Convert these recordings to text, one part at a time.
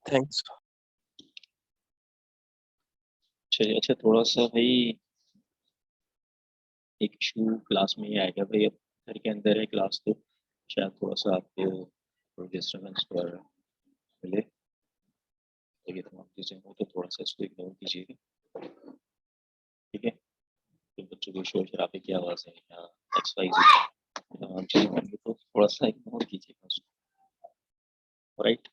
Thanks. चलिए, अच्छा थोड़ा सा भाई एक इशू क्लास में ही आएगा भाई। अब घर के अंदर है क्लास, तो शायद थोड़ा सा आपको डिस्टर्बेंस पर मिले, तो ये तमाम चीज़ें हो तो थोड़ा सा इसको इग्नोर कीजिएगा, ठीक है। तो बच्चों को शोर शराबे की आवाज़ है या एक्स वाई जी तमाम चीज़ें होंगी तो थोड़ा सा इग्नोर कीजिएगा उसको, राइट।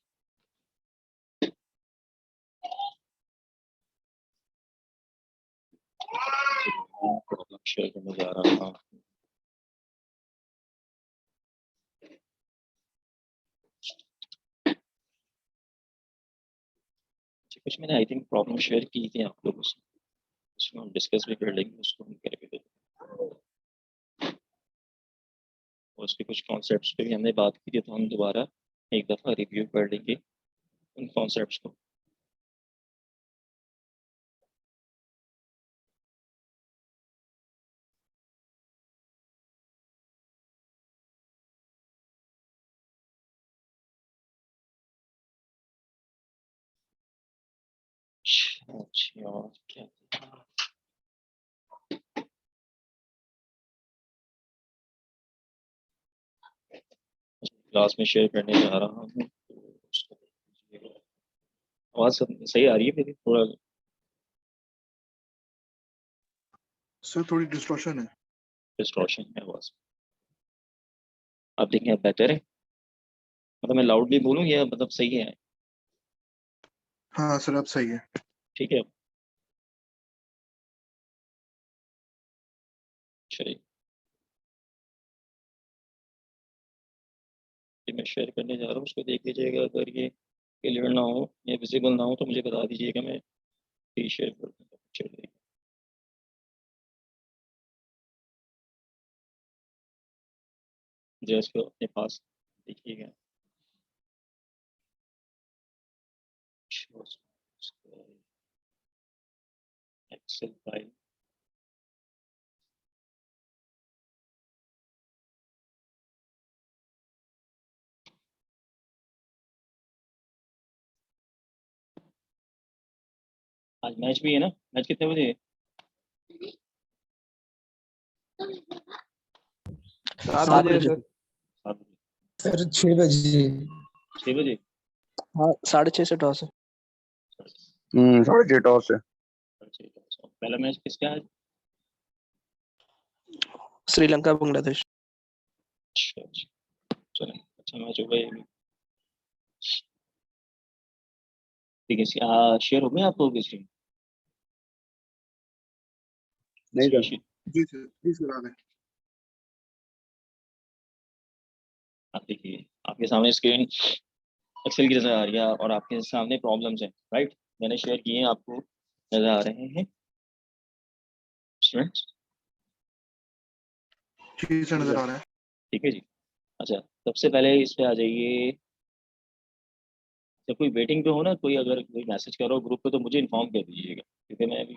प्रॉब्लम शेयर करने जा रहा हूँ। कुछ मैंने आई थिंक प्रॉब्लम शेयर की थी आप लोगों से, उसमें हम डिस्कस भी कर लेंगे, उसको हम करेंगे और उसके कुछ कॉन्सेप्ट्स पे भी हमने बात की थी, तो हम दोबारा एक दफ़ा रिव्यू कर लेंगे उन कॉन्सेप्ट्स को। अच्छा और क्या क्लास में शेयर करने जा रहा हूँ, आवाज़ सही आ रही है मेरी? थोड़ा सर थोड़ी डिस्टॉर्शन है। डिस्टॉर्शन है आवाज़। आप देखें अब बेटर है, मतलब मैं लाउडली बोलूँ या मतलब सही है? हाँ सर अब सही है। ठीक है, चलिए मैं शेयर करने जा रहा हूँ, उसको देख लीजिएगा। अगर ये क्लियर ना हो या विजिबल ना हो तो मुझे बता दीजिएगा, मैं शेयर कर दूँगा। चलिए जस्ट को अपने पास देखिएगा। एक्सेल फाइल, आज मैच भी है ना? मैच कितने बजे है? 7 बजे सर। 7 बजे? सर 6 बजे। 6 बजे? हाँ 6:30 से टॉस है। 6:30 टॉस है। पहला मैच किसका है? श्रीलंका बांग्लादेश। अच्छा अच्छा, चलो अच्छा मैच होगा ये भी। ठीक है, शेयर हो गया आप लोगों की स्क्रीन? नहीं सर। जी सर प्लीज करा दें। आप देखिए आपके सामने स्क्रीन एक्सेल की नजर आ रही है और आपके सामने प्रॉब्लम्स हैं, राइट। मैंने शेयर किए हैं, आपको नजर आ रहे हैं स्टूडेंट्स? जी सर नजर आ रहा है। ठीक है जी। अच्छा सबसे पहले इस पे आ जाइए। जब कोई वेटिंग पे हो ना, कोई अगर कोई मैसेज कर रहा हो ग्रुप पे तो मुझे इन्फॉर्म कर दीजिएगा, क्योंकि मैं अभी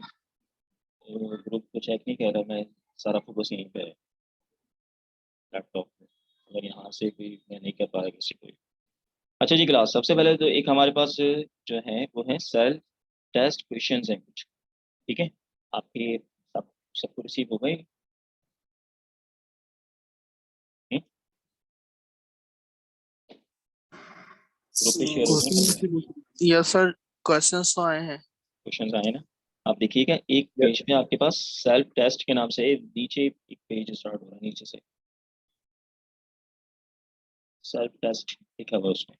ग्रुप को चेक नहीं कर रहा, मैं सारा फोकस यहीं पे है लैपटॉप पे। अगर यहाँ से कोई मैं नहीं कर पा रहा किसी को। अच्छा जी क्लास, सबसे पहले तो एक हमारे पास जो है वो है सेल्फ टेस्ट क्वेश्चंस हैं कुछ, ठीक है। आपके सबको रिसीव हो गए? ग्रुप पे शेयर हो गए सबको? यस सर, क्वेश्चंस तो आए हैं। क्वेश्चंस आए ना? आप देखिएगा एक पेज पे आपके पास सेल्फ टेस्ट के नाम से नीचे एक पेज स्टार्ट हो रहा है, नीचे से सेल्फ टेस्ट लिखा हुआ है उसमें।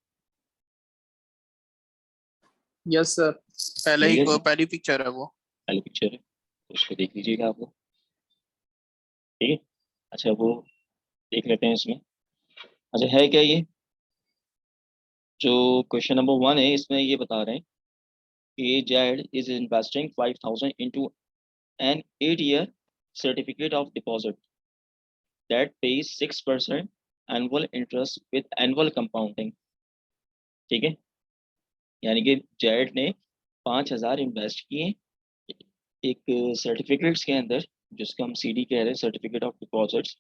यस सर, मिल गया जी? पहली पिक्चर है वो। पहली पिक्चर है तो उसको देख लीजिएगा आप लोग, ठीक है। अच्छा वो देख लेते हैं इसमें। अच्छा है क्या ये जो क्वेश्चन नंबर 1 है, इसमें ये बता रहे हैं कि Z is investing 5,000 into an 8-year certificate of deposit that pays 6% annual interest with annual compounding, ठीक है। यानी कि जेड ने 5,000 इन्वेस्ट किए एक सर्टिफिकेट्स के अंदर, जिसको हम सीडी कह रहे हैं, सर्टिफिकेट ऑफ डिपॉजिट्स।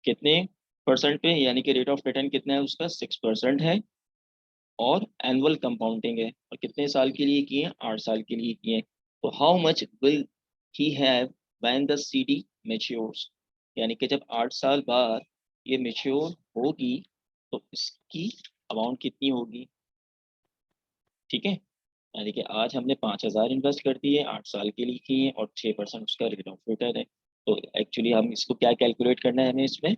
कितने परसेंट पे? यानी कि रेट ऑफ रिटर्न कितना है उसका? 6% है। और एनुअल कंपाउंडिंग है, और कितने साल के लिए किए हैं? 8 साल के लिए किए हैं। तो how much will he have when the CD matures, यानी कि जब 8 साल बाद ये मैच्योर होगी तो इसकी अमाउंट कितनी होगी? ठीक है, यानी कि आज हमने 5,000 इन्वेस्ट कर दिए, 8 साल के लिए किए और 6% उसका रेट ऑफ रिटर्न है। तो एक्चुअली हम इसको क्या कैलकुलेट करना है, हमें इसमें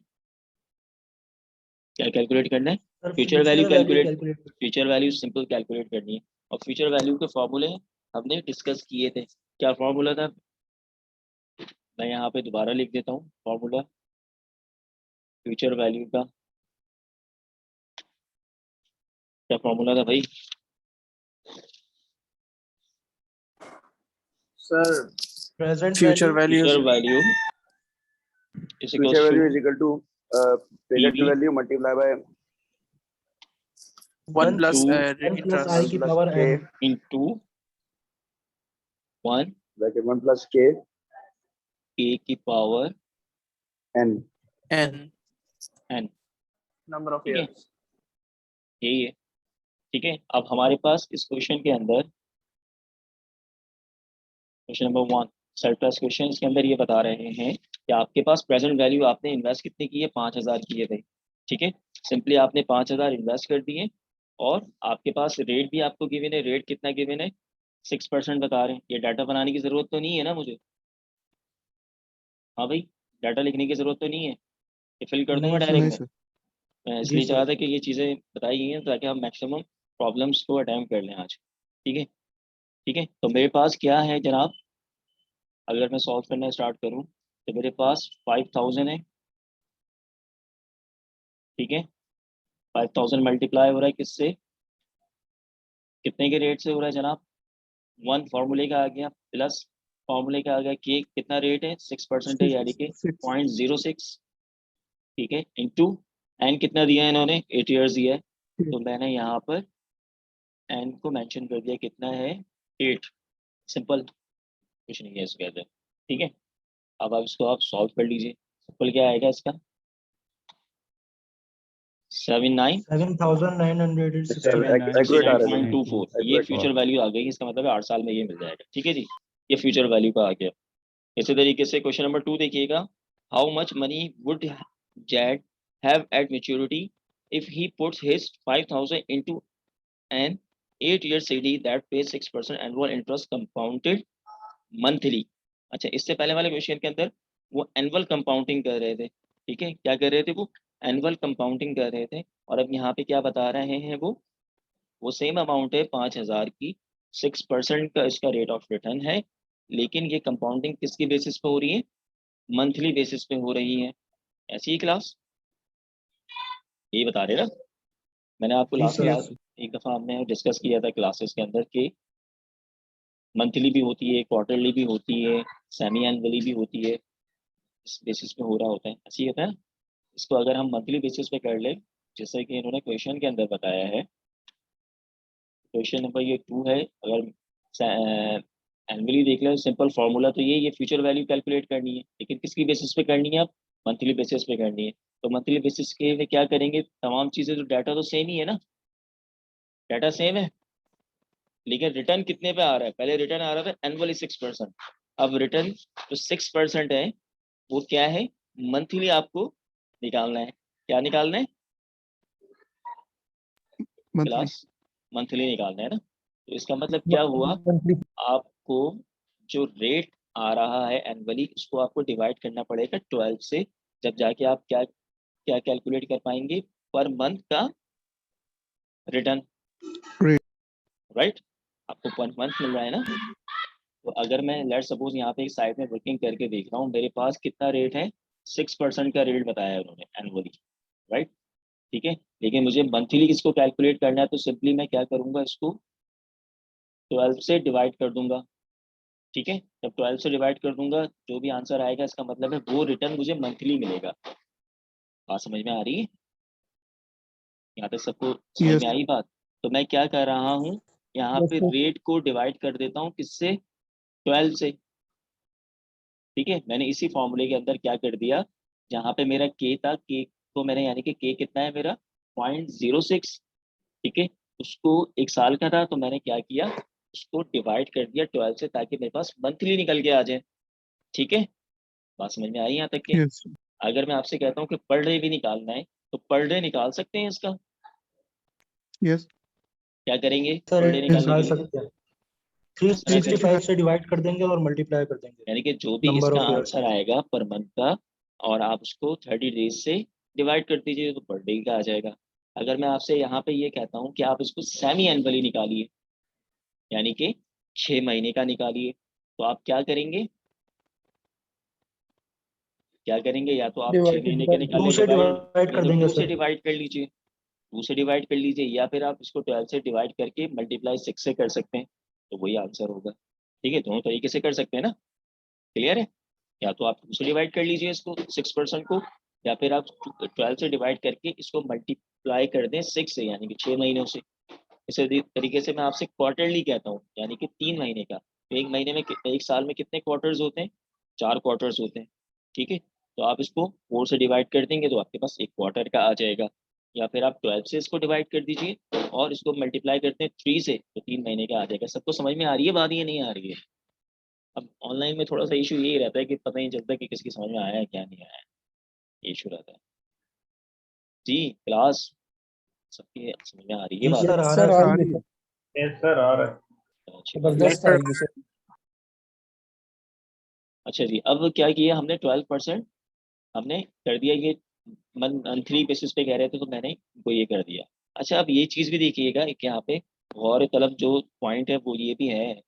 क्या कैलकुलेट करना है? Future value calculate, future value simple calculate करनी है। और फ्यूचर वैल्यू के फॉर्मूले हमने डिस्कस किए थे। क्या फॉर्मूला था? मैं यहाँ पे दोबारा लिख देता हूँ फॉर्मूला फ्यूचर वैल्यू का। क्या फॉर्मूला था भाई? Sir Present future value. Future values value is Future equals value to is equal to present PV value multiplied by 1 plus Two rate 1 plus I interest की plus power k n. Into 1 bracket 1 plus k k की power n. N n, number of ठीक है, years. यही है। ठीक है, अब हमारे पास इस क्वेश्चन के अंदर question number 1 self test question, इसके अंदर ये बता रहे हैं कि आपके पास प्रेजेंट वैल्यू आपने इन्वेस्ट कितने की है? 5,000 की है भाई। ठीक है, सिंपली आपने 5,000 इन्वेस्ट कर दिए और आपके पास रेट भी आपको गिवन है। रेट कितना गिवन है? 6% बता रहे हैं। ये डाटा बनाने की जरूरत तो नहीं है ना मुझे? हाँ भाई, डाटा लिखने की जरूरत तो नहीं है, ये फिल कर दूंगा नहीं डायरेक्ट नहीं में। सर। मैं जी इसलिए सर। चाहा था कि ये चीज़ें बताई गई हैं ताकि हम मैक्सिमम प्रॉब्लम्स को अटेम्प्ट कर लें आज। ठीक है, ठीक है, तो मेरे पास क्या है जनाब? अगर मैं सॉल्व करना स्टार्ट करूं तो मेरे पास 5,000 है। ठीक है, 5,000 मल्टीप्लाई हो रहा है किससे? कितने के रेट से हो रहा है जनाब? 1 फार्मूले का आ गया प्लस फार्मूले का आ गया कि कितना रेट है? 6% है, यानी कि 0.06। ठीक है, इंटू एन कितना दिया है इन्होंने? 8 ईयर्स दिया है, तो मैंने यहाँ पर एन को मेंशन कर दिया, कितना है? 8। सिंपल, कुछ नहीं है इसके अंदर। ठीक है, अब आप इसको आप सॉल्व कर लीजिए। सिंपल क्या आएगा इसका? 79 7,969. Accurate आ रहा है। 69.24, ये Accurate फ्यूचर वैल्यू आ गई। इसका मतलब है 8 साल में ये मिल जाएगा। ठीक है जी, ये फ्यूचर वैल्यू का आ गया। इसी तरीके से क्वेश्चन नंबर 2 देखिएगा। How much money would Zed have at maturity if he puts his 5,000 into an 8-year CD that pay 6% annual interest compounded monthly. अच्छा, इससे पहले वाले क्वेश्चन के अंदर वो एनुअल कंपाउंडिंग कर रहे थे। ठीक है, क्या कर रहे थे? वो एनुअल कंपाउंडिंग कर रहे थे। और अब यहाँ पे क्या बता रहे हैं? वो सेम अमाउंट है 5,000 की, 6% का इसका रेट ऑफ रिटर्न है, लेकिन ये कंपाउंडिंग किसकी बेसिस पे हो रही है? मंथली बेसिस पे हो रही है। ऐसी ही क्लास यही बता रहे ना। मैंने आपको जी लास्ट सर। क्लास एक दफ़ा हमने डिस्कस किया था क्लासेस के अंदर कि मंथली भी होती है, क्वार्टरली भी होती है, सेमी एनुअली भी होती है, इस बेसिस पे हो रहा होता है। ऐसे ही होता है। इसको अगर हम मंथली बेसिस पे कर ले, जैसे कि इन्होंने क्वेश्चन के अंदर बताया है, क्वेश्चन नंबर ये 2 है, अगर एनुअली देख लो, सिंपल फार्मूला तो ये फ्यूचर वैल्यू कैलकुलेट करनी है, लेकिन किसकी बेसिस पे करनी है? आप मंथली बेसिस पे करनी है। तो मंथली बेसिस के में क्या करेंगे? तमाम चीज़ें, तो डाटा तो सेम ही है ना, डाटा सेम है, लेकिन रिटर्न कितने पे आ रहा है? पहले रिटर्न आ रहा था एनुअली 6%, अब रिटर्न जो 6% है वो क्या है? मंथली आपको निकालना है। क्या निकालना है मंथली। क्लास? मंथली निकालना है ना। तो इसका मतलब क्या हुआ? आपको जो रेट आ रहा है एनुअली, उसको आपको डिवाइड करना पड़ेगा 12 से, जब जाके आप क्या क्या कैलकुलेट कर पाएंगे? पर मंथ का रिटर्न। Right. राइट, आपको पर मंथ मिल रहा है ना। तो अगर मैं लेट सपोज यहाँ पे एक साइड में वर्किंग करके देख रहा हूँ, मेरे पास कितना रेट है? 6% का रेट बताया है उन्होंने एनुअली, राइट। ठीक है, लेकिन मुझे मंथली किसको कैलकुलेट करना है, तो सिंपली मैं क्या करूँगा? इसको 12 से डिवाइड कर दूंगा। ठीक है, जब 12 से डिवाइड कर दूंगा, जो भी आंसर आएगा, इसका मतलब है वो रिटर्न मुझे मंथली मिलेगा। बात समझ में आ रही है? यहाँ तक सबको समझ Yes. में आई बात? तो मैं क्या कर रहा हूँ, यहाँ Yes, पे sir. रेट को डिवाइड कर देता हूँ किससे? 12 से। ठीक है, मैंने इसी फॉर्मूले के अंदर क्या कर दिया, जहाँ पे मेरा के था, के को मैंने, यानी कि के कितना है मेरा? 0.06। ठीक है, उसको 1 साल का था तो मैंने क्या किया, उसको डिवाइड कर दिया 12 से ताकि मेरे पास मंथली निकल के आ जाए। ठीक है, बात समझ में आई यहाँ तक के? यस अगर मैं आपसे कहता हूँ कि पर डे भी निकालना है तो पर डे निकाल सकते हैं इसका? यस क्या करेंगे सर पर डे निकालने निकाल के लिए? सकते हैं, इस तरह करें, 365 से डिवाइड कर देंगे और मल्टीप्लाई कर देंगे यानी कि जो भी नंबर इसका ऑफ ईयर्स। आंसर आएगा पर मंथ का, और आप उसको 30 डेज से डिवाइड कर दीजिए तो पर डे का आ जाएगा। अगर मैं आपसे यहाँ पे ये कहता हूँ कि आप इसको सेमी एनुअली निकालिए, यानी कि 6 महीने का निकालिए, तो आप क्या करेंगे? क्या करेंगे? या तो आप 6 महीने का निकालिए, 2 से डिवाइड, डिवाइड या कर तो देंगे 2 से सर। डिवाइड कर लीजिए, 2 से डिवाइड कर लीजिए, या फिर आप इसको 12 से डिवाइड करके मल्टीप्लाई 6 से कर सकते हैं, तो वही आंसर होगा। ठीक है, दोनों तरीके से कर सकते हैं ना, क्लियर है? या तो आप 2 से डिवाइड कर लीजिए इसको 6% को, या फिर आप 12 से डिवाइड करके इसको मल्टीप्लाई कर दें 6 से, यानी कि 6 महीनों से। इसी तरीके से मैं आपसे क्वार्टरली कहता हूँ, यानी कि 3 महीने का। तो एक महीने में, एक साल में कितने क्वार्टर्स होते हैं? 4 क्वार्टर्स होते हैं। ठीक है, तो आप इसको 4 से डिवाइड कर देंगे तो आपके पास एक क्वार्टर का आ जाएगा, या फिर आप 12 से इसको डिवाइड कर दीजिए और इसको मल्टीप्लाई करते हैं 3 से, तो 3 महीने का आ जाएगा। सबको समझ में आ रही है बात, ये नहीं आ रही है? अब ऑनलाइन में थोड़ा सा इशू यही रहता है कि पता नहीं चलता कि किसकी समझ में आया है क्या नहीं आया है, इशू रहता है। जी क्लास सबकी समझ में आ रही है जी बात? सर, आ सर रहा आ है रही है, यस सर आ रहा है। अच्छी बात है। जबरदस्त आएगी सर। अच्छा जी, अब क्या किया हमने, 12% हमने कर दिया ये, मंथली बेसिस पे कह रहे थे तो मैंने इनको ये कर दिया। अच्छा, अब ये चीज़ भी देखिएगा कि यहाँ पे गौर तलब जो पॉइंट है वो ये भी है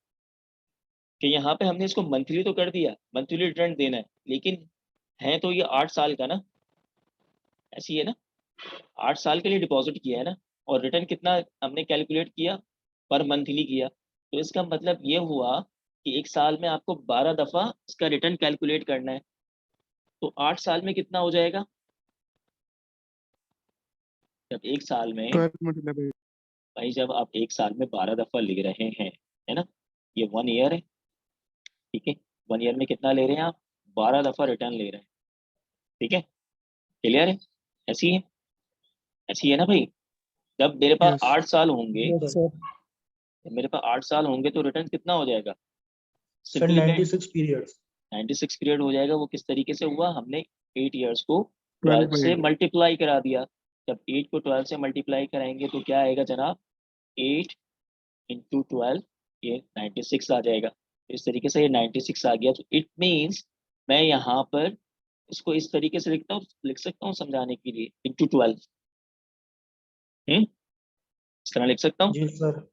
कि यहाँ पे हमने इसको मंथली तो कर दिया, मंथली रिटर्न देना है, लेकिन है तो ये 8 साल का ना, ऐसी है ना, 8 साल के लिए डिपॉजिट किया है ना, और रिटर्न कितना हमने कैलकुलेट किया, पर मंथली किया। तो इसका मतलब ये हुआ कि 1 साल में आपको 12 दफ़ा इसका रिटर्न कैलकुलेट करना है, तो 8 साल में कितना हो जाएगा? जब 1 साल में, 12 मल्टीप्लाई बाय भाई जब आप 1 साल में 12 दफ़ा ले रहे हैं, है ना, ये 1 ईयर है, ठीक है, 1 ईयर में कितना ले रहे हैं आप? 12 दफ़ा रिटर्न ले रहे हैं। ठीक है, क्लियर है? ऐसी है, ऐसी है ना भाई? जब मेरे पास यस 8 साल होंगे, यस सर। जब मेरे पास 8 साल होंगे तो रिटर्न कितना हो जाएगा? Sir simply 96 periods. 96 पीरियड हो जाएगा। वो किस तरीके से हुआ? हमने 8 ईयर्स को 12 12 बाय से 8 मल्टीप्लाई करा दिया। जब 8 को 12 से मल्टीप्लाई कराएंगे तो क्या आएगा जनाब? 8 इंटू 12, ये 96 आ जाएगा। तो इस तरीके से ये 96 आ गया, तो इट मीन्स मैं यहाँ पर इसको इस तरीके से लिख सकता हूँ समझाने के लिए, इंटू 12। इस तरह लिख सकता हूँ। जी सर,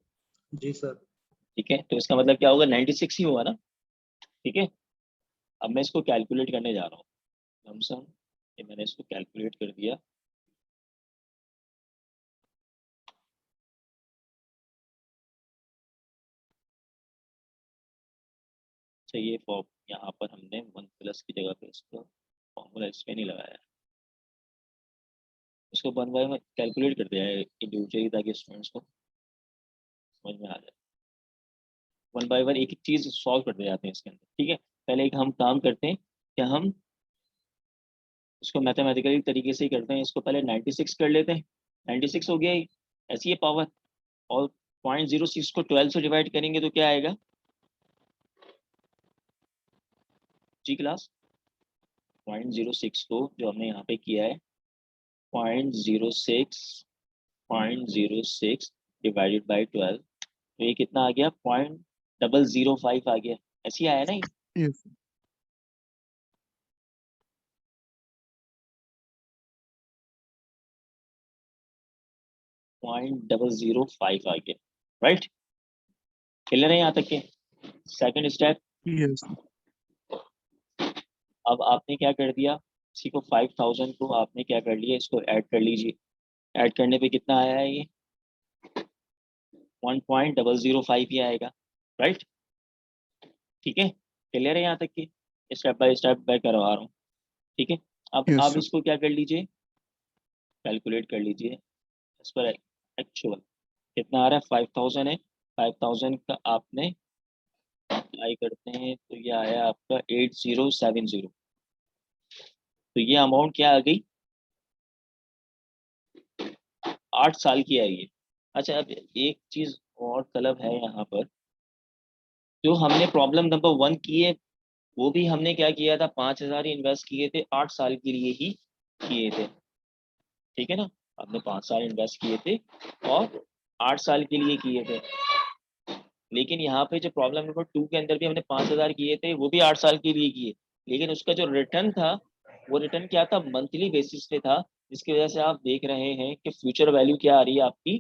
जी सर। ठीक है, तो इसका मतलब क्या होगा? 96 ही हुआ ना। ठीक है, अब मैं इसको कैलकुलेट करने जा रहा हूँ। लमसम ये मैंने इसको कैलकुलेट कर दिया। चाहिए फॉर्म, यहाँ पर हमने 1+ की जगह पे इसको फॉर्मूला इस पे नहीं लगाया, इसको 1 बाय में कैलकुलेट कर दिया है इंडिविजुअली ताकि स्टूडेंट्स को समझ में आ जाए। 1 बाय 1 एक एक चीज़ सॉल्व करते जाते हैं इसके अंदर। ठीक है, पहले एक हम काम करते हैं कि हम इसको मैथमेटिकली तरीके से ही करते हैं। इसको पहले 96 कर लेते हैं, 96 हो गया ही, ऐसी है पावर, और 0.06 को 12 से डिवाइड करेंगे तो क्या आएगा जी क्लास? 0.06 को जो हमने यहाँ पे किया है 0.06 डिवाइडेड बाई 12, तो ये कितना आ गया? 0.005 आ गया। ऐसे ही आया ना ये? यस 0.005 आ गया, राइट? क्लियर है यहाँ तक के? सेकंड स्टेप, यस अब आपने क्या कर दिया, इसी को 5000 को आपने क्या कर लिया, इसको ऐड कर लीजिए। ऐड करने पे कितना आया है? ये 1.005 ही आएगा, राइट? ठीक है, क्लियर है यहाँ तक की? स्टेप बाय स्टेप मैं करवा रहा हूँ। ठीक है, अब यस आप इसको क्या कर लीजिए, कैलकुलेट कर लीजिए इस पर। एक्चुअल कितना आ रहा है? 5000 है, 5000 का आपने अप्लाई करते हैं तो ये आया आपका 8070। तो ये अमाउंट क्या आ गई? 8 साल की आई है। अच्छा अब एक चीज और तलब है यहाँ पर, जो हमने प्रॉब्लम नंबर 1 की है वो भी हमने क्या किया था, 5,000 ही इन्वेस्ट किए थे, 8 साल के लिए ही किए थे, ठीक है ना। हमने 5 साल इन्वेस्ट किए थे और 8 साल के लिए किए थे। लेकिन यहाँ पे जो प्रॉब्लम नंबर 2 के अंदर भी हमने 5,000 किए थे, वो भी 8 साल के लिए किए, लेकिन उसका जो रिटर्न था वो रिटर्न क्या था, मंथली बेसिस पे था, जिसकी वजह से आप देख रहे हैं कि फ्यूचर वैल्यू क्या आ रही है आपकी,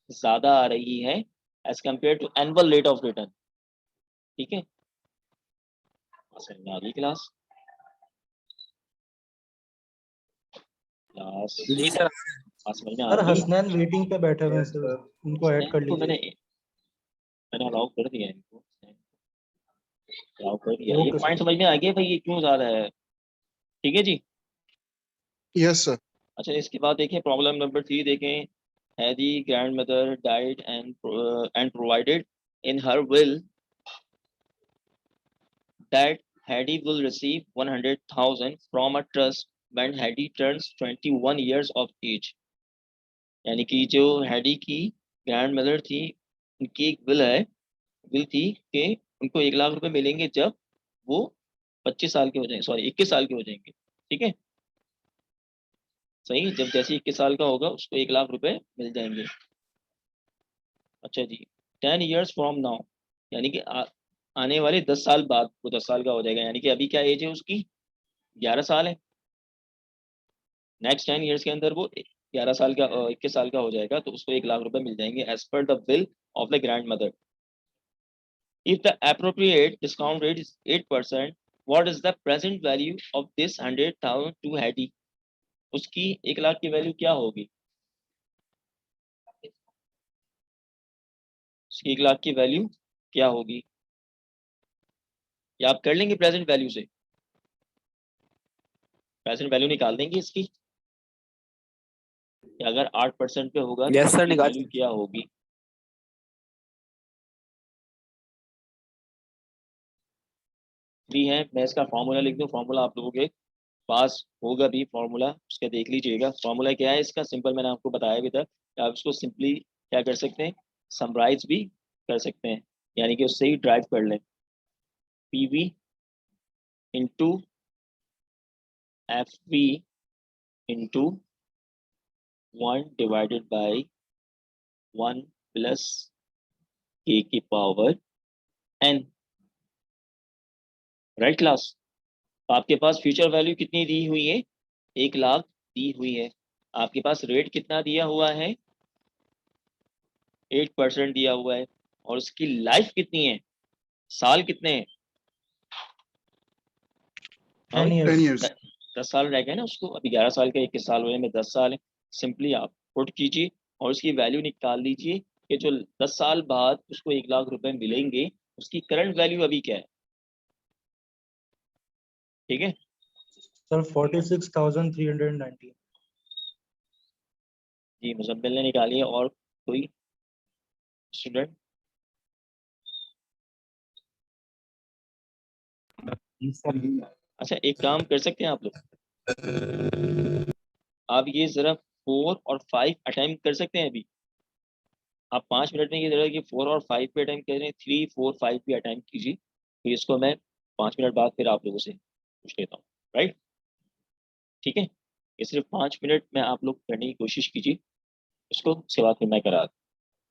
ज्यादा आ रही है as compare to annual rate of return. ठीक है, समझ में आ रही क्लास? क्लास जी सर। समझ में आ सर रही है? हसनैन वेटिंग पे बैठे हुए हैं Yes, सर, sir. उनको ऐड कर इनको लीजिए। मैंने अलाउ कर दिया है, इनको अलाउ कर दिया। ये ओके पॉइंट सर। समझ में आ गया भाई, ये क्यों ज्यादा है? ठीक है जी। Yes, sir. अच्छा इसके बाद देखें प्रॉब्लम नंबर 3 देखें। Had the grandmother died and provided in her will that Hattie will receive 100,000 from a trust when Hattie turns 21 years of age। यानी कि जो हैडी की ग्रैंड मदर थी, उनकी एक विल थी कि उनको 1 लाख रुपए मिलेंगे जब वो 25 साल के हो जाएंगे, सॉरी 21 साल के हो जाएंगे। ठीक है, सही, जब जैसे 21 साल का होगा उसको 1 लाख रुपए मिल जाएंगे। अच्छा जी, 10 years फ्रॉम नाउ, यानी कि आने वाले 10 साल बाद वो 10 साल का हो जाएगा, यानी कि अभी क्या एज है उसकी, 11 साल है। नेक्स्ट 10 years के अंदर वो 11 साल का 21 साल का हो जाएगा, तो उसको 1 लाख रुपए मिल जाएंगे as per the will of the grand mother. If the appropriate discount rate is 8%, what is the present value of this 100,000 to Hattie? उसकी 1 लाख की वैल्यू क्या होगी? उसकी 1 लाख की वैल्यू क्या होगी? या आप कर लेंगे प्रेजेंट वैल्यू से, प्रेजेंट वैल्यू निकाल देंगे इसकी, कि अगर 8% पे होगा तो यस सर, उसकी निकाल। वैल्यू क्या होगी? भी है, मैं इसका फॉर्मूला लिख दूं, फॉर्मूला आप लोगों के पास होगा भी, फॉर्मूला उसका देख लीजिएगा। फॉर्मूला क्या है इसका, सिंपल, मैंने आपको बताया भी था, आप इसको सिंपली क्या कर सकते हैं, समराइज भी कर सकते हैं, यानी कि उससे ही ड्राइव कर लें। PV into F V into 1 divided by 1 plus K की पावर एन। Right class? आपके पास फ्यूचर वैल्यू कितनी दी हुई है, 1 लाख दी हुई है। आपके पास रेट कितना दिया हुआ है, 8% दिया हुआ है, और उसकी लाइफ कितनी है, साल कितने हैं? 10 10 years। years. 10 साल रह गए ना उसको, अभी 11 साल का 21 साल होने में 10 साल है। सिंपली आप पुट कीजिए और उसकी वैल्यू निकाल लीजिए कि जो 10 साल बाद उसको 1 लाख रुपए मिलेंगे, उसकी करंट वैल्यू अभी क्या है। ठीक है, सर 46,390। जी मुजम्मिल ने निकाली है, और कोई स्टूडेंट? अच्छा एक काम कर सकते हैं आप लोग, आप ये जरा 4 और 5 अटेम्प्ट कर सकते हैं अभी। आप 5 मिनट में ये जरा कि 4 और 5 पे अटेम्प्ट करें, 3, 4, 5 भी अटेम्प्ट कीजिए, तो इसको मैं 5 मिनट बाद फिर आप लोगों से पूछ लेता हूँ। राइट, ठीक है, ये सिर्फ 5 मिनट में आप लोग करने की कोशिश कीजिए, इसको उसके बाद फिर मैं करा।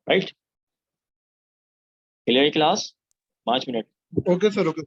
Right, clear class? 5 minute. Okay, sir. Okay.